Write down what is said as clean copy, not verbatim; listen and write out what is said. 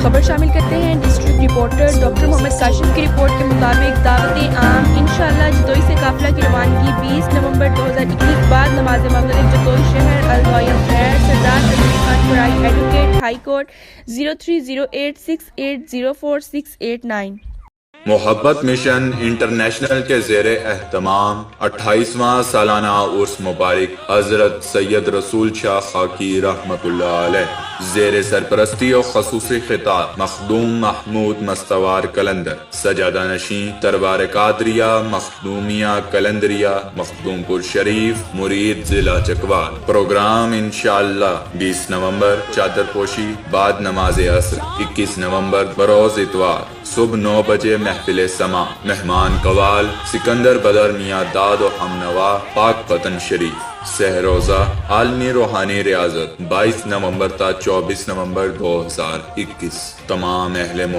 خبر شامل کرتے ہیں۔ ڈسٹرکٹ رپورٹر ڈاکٹر محمد کاشف کی رپورٹ کے مطابق دعوت عام انشاءاللہ جتوئی سے قافلہ کی روانگی 20 نومبر 2021 بعد نماز مغرب جتوئی شہر الغویم خیر سردار علی خان فرائی ایڈوکیٹ ہائی کورٹ 0308680469۔ محبت مشن انٹرنیشنل کے زیر اہتمام 28واں سالانہ عرس مبارک حضرت سید رسول شاہ خاکی رحمت اللہ علیہ زیر سرپرستی اور خصوصی خطاب مخدوم محمود مستوار کلندر سجادہ نشین دربار قادریہ مخدومیہ کلندریہ مخدوم پور شریف مرید ضلع چکوال۔ پروگرام انشاءاللہ 20 نومبر چادر پوشی بعد نماز عصر، 21 نومبر بروز اتوار صبح 9 بجے محفل سماع، مہمان قوال سکندر بدر میاں داد و ہمنوا پاک پتن شریف۔ سہ روزہ عالمی روحانی ریاضت 22 نومبر تا 24 نومبر 2021۔ تمام اہل